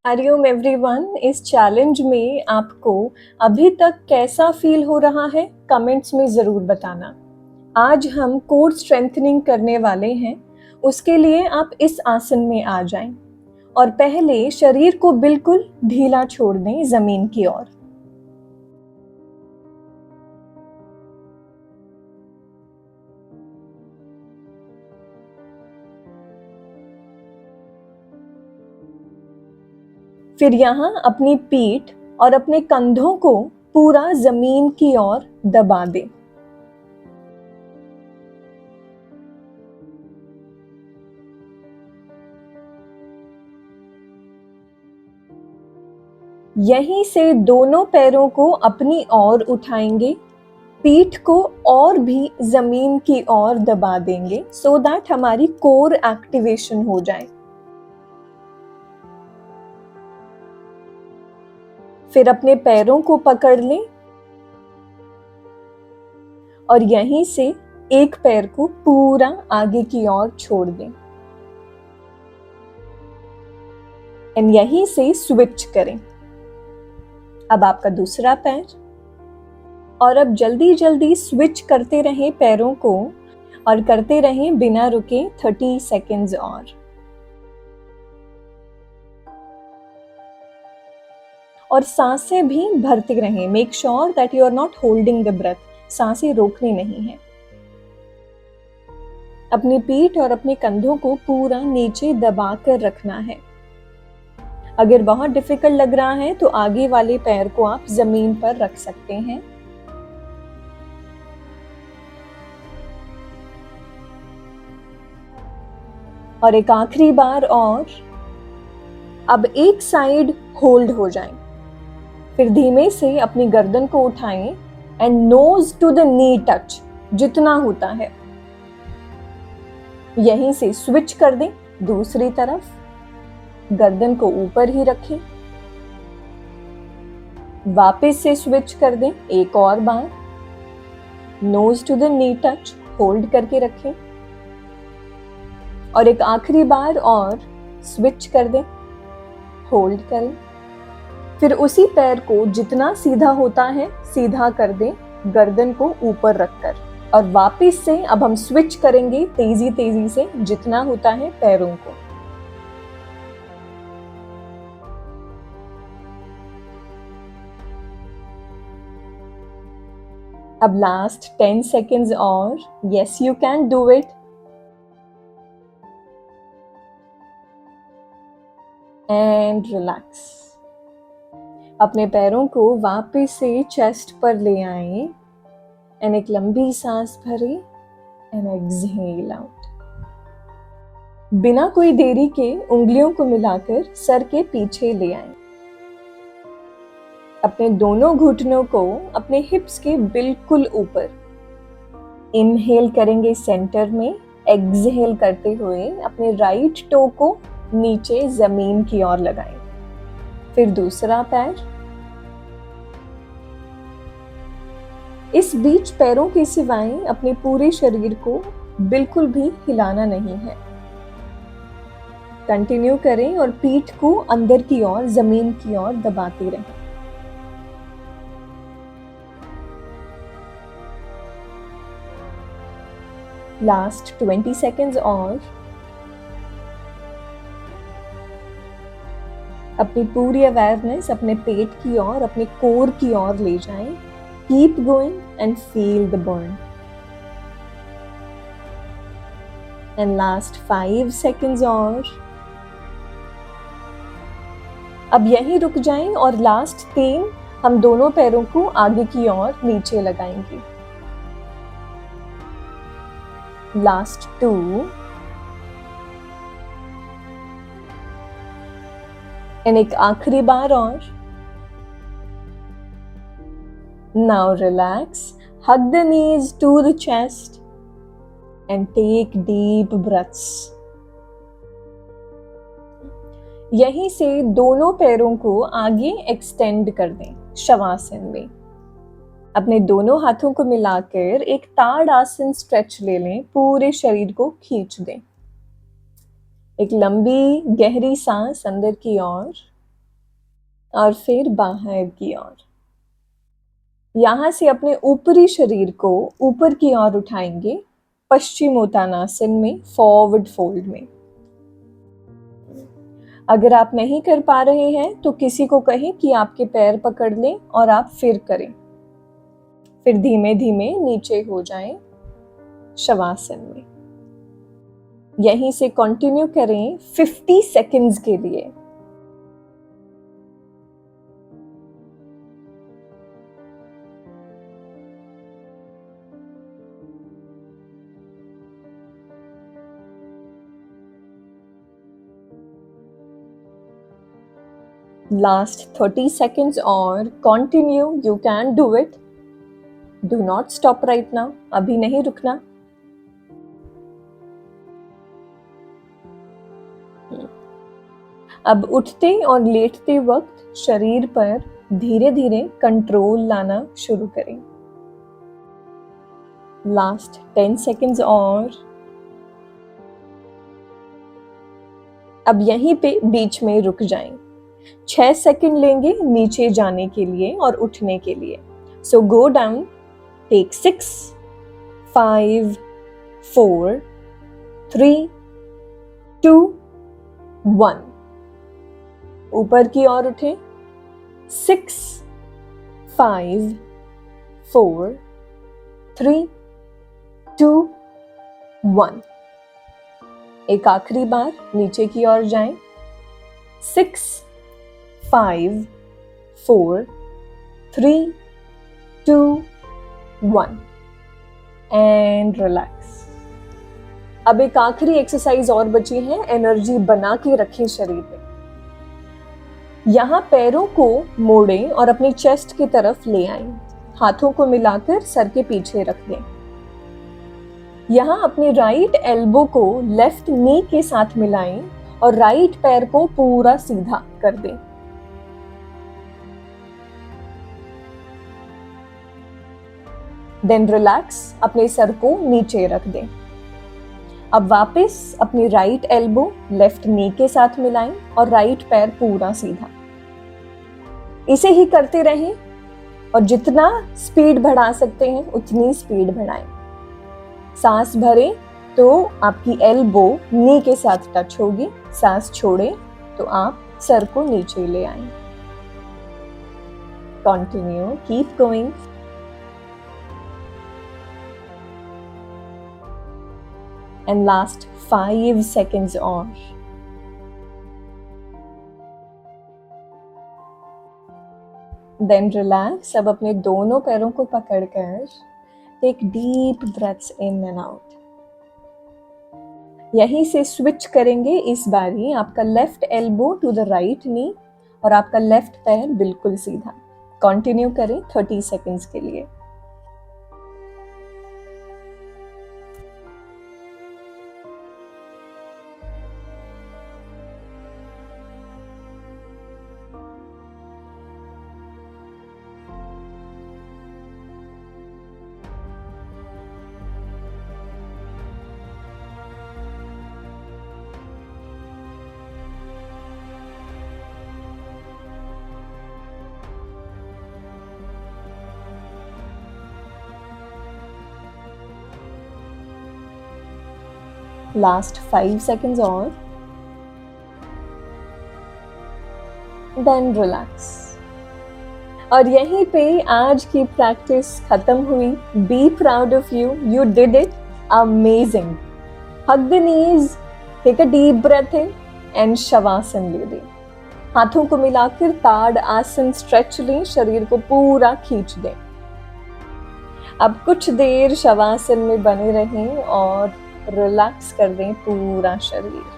Hariom everyone. इस challenge में आपको अभी तक कैसा फील हो रहा है कमेंट्स में ज़रूर बताना। आज हम कोर स्ट्रेंथनिंग करने वाले हैं। उसके लिए आप इस आसन में आ जाएं और पहले शरीर को बिल्कुल ढीला छोड़ दें ज़मीन की ओर। फिर यहाँ अपनी पीठ और अपने कंधों को पूरा जमीन की ओर दबा दें। यहीं से दोनों पैरों को अपनी ओर उठाएंगे, पीठ को और भी जमीन की ओर दबा देंगे सो दैट हमारी कोर एक्टिवेशन हो जाए। फिर अपने पैरों को पकड़ लें और यहीं से एक पैर को पूरा आगे की ओर छोड़ दें एंड यहीं से स्विच करें। अब आपका दूसरा पैर, और अब जल्दी जल्दी स्विच करते रहें पैरों को और करते रहें बिना रुके 30 सेकेंड्स और सांसें भी भरते रहें। Make sure that you are not holding the breath, सांसें रोकनी नहीं है। अपनी पीठ और अपने कंधों को पूरा नीचे दबा कर रखना है। अगर बहुत डिफिकल्ट लग रहा है तो आगे वाले पैर को आप जमीन पर रख सकते हैं। और एक आखिरी बार और। अब एक साइड होल्ड हो जाए, फिर धीमे से अपनी गर्दन को उठाएं and nose to the knee touch जितना होता है। यहीं से स्विच कर दें दूसरी तरफ, गर्दन को ऊपर ही रखें। वापस से स्विच कर दें एक और बार, nose to the knee touch hold करके रखें और एक आखिरी बार और स्विच कर दें, होल्ड करें। फिर उसी पैर को जितना सीधा होता है सीधा कर दें गर्दन को ऊपर रखकर, और वापस से अब हम स्विच करेंगे तेजी तेजी से जितना होता है पैरों को। अब लास्ट 10 सेकेंड्स और। Yes, you can do it. And relax. अपने पैरों को वापस से चेस्ट पर ले आएं एंड एक लंबी सांस भरें एंड एक्सहेल आउट। बिना कोई देरी के उंगलियों को मिलाकर सर के पीछे ले आएं। अपने दोनों घुटनों को अपने हिप्स के बिल्कुल ऊपर। इनहेल करेंगे सेंटर में, एक्सहेल करते हुए अपने राइट टो को नीचे जमीन की ओर लगाएं। फिर दूसरा पैर। इस बीच पैरों के सिवाय अपने पूरे शरीर को बिल्कुल भी हिलाना नहीं है। कंटिन्यू करें और पीठ को अंदर की ओर जमीन की ओर दबाते रहें। लास्ट 20 सेकेंड्स और। अपनी पूरी अवेयरनेस अपने पेट की ओर, अपने कोर की ओर ले जाएं। Keep going and feel the burn. And last 5 seconds और। अब यहीं रुक जाएं और लास्ट 3 हम दोनों पैरों को आगे की ओर नीचे लगाएंगे। लास्ट 2 एंड एक आखिरी बार और। Now relax, hug the knees to the chest and take deep breaths. यहीं से दोनों पैरों को आगे एक्सटेंड कर दें शवासन में। अपने दोनों हाथों को मिलाकर एक ताड़ासन स्ट्रेच ले लें, पूरे शरीर को खींच दें। एक लंबी गहरी सांस अंदर की ओर और फिर बाहर की ओर। यहां से अपने ऊपरी शरीर को ऊपर की ओर उठाएंगे पश्चिमोत्तानासन में, फॉरवर्ड फोल्ड में। अगर आप नहीं कर पा रहे हैं तो किसी को कहें कि आपके पैर पकड़ लें और आप फिर करें। फिर धीमे धीमे नीचे हो जाएं शवासन में। यहीं से कंटिन्यू करें 50 सेकंड्स के लिए। Last 30 seconds or continue, you can do it. Do not stop right now. अभी नहीं रुकना। अब उठते और लेटते वक्त शरीर पर धीरे धीरे कंट्रोल लाना शुरू करें। Last 10 seconds और अब यहीं पे बीच में रुक जाएं। 6 सेकंड लेंगे नीचे जाने के लिए और उठने के लिए। सो गो डाउन, टेक 6, 5, 4, 3, 2, 1। ऊपर की ओर उठें। 6, 5, 4, 3, 2, 1। एक आखिरी बार नीचे की ओर जाएं। 6, 5, 4, 3, 2, 1 एंड रिलैक्स। अब एक आखिरी एक्सरसाइज और बची है, एनर्जी बना के रखें शरीर में। यहाँ पैरों को मोड़ें और अपनी चेस्ट की तरफ ले आएं। हाथों को मिलाकर सर के पीछे रख दें। यहाँ अपनी राइट एल्बो को लेफ्ट नी के साथ मिलाएं और राइट पैर को पूरा सीधा कर दें। देन रिलैक्स, अपने सर को नीचे रख दें। अब वापस अपनी राइट एल्बो लेफ्ट नी के साथ मिलाएं और राइट पैर पूरा सीधा। इसे ही करते रहें और जितना स्पीड बढ़ा सकते हैं उतनी स्पीड बढ़ाएं। सांस भरें तो आपकी एल्बो नी के साथ टच होगी। सांस छोड़ें तो आप सर को नीचे ले आएं। Continue, keep going. And last 5 seconds और। Then relax, अब अपने दोनों पैरों को पकड़कर take deep breaths in and out। यहीं से स्विच करेंगे इस बारी, आपका left elbow to the right knee और आपका लेफ्ट पैर बिल्कुल सीधा। कंटिन्यू करें 30 सेकंड्स के लिए। लास्ट 5 सेकंड्स और। Then relax. और यहीं पे आज की प्रैक्टिस खत्म हुई। Be proud of you, you did it amazing. Hug the knees, take a deep breath in and shavasana ले लें। हाथों को मिलाकर ताड़ आसन स्ट्रेच लें, शरीर को पूरा खींच दें। अब कुछ देर शवासन में बने रहें और रिलैक्स कर दें पूरा शरीर।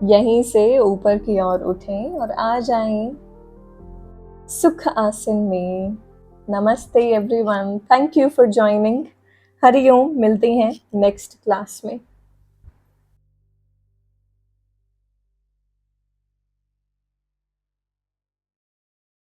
यहीं से ऊपर की ओर उठें और आ जाएं सुख आसन में। नमस्ते everyone, thank you for joining. Hariom, मिलते हैं नेक्स्ट क्लास में।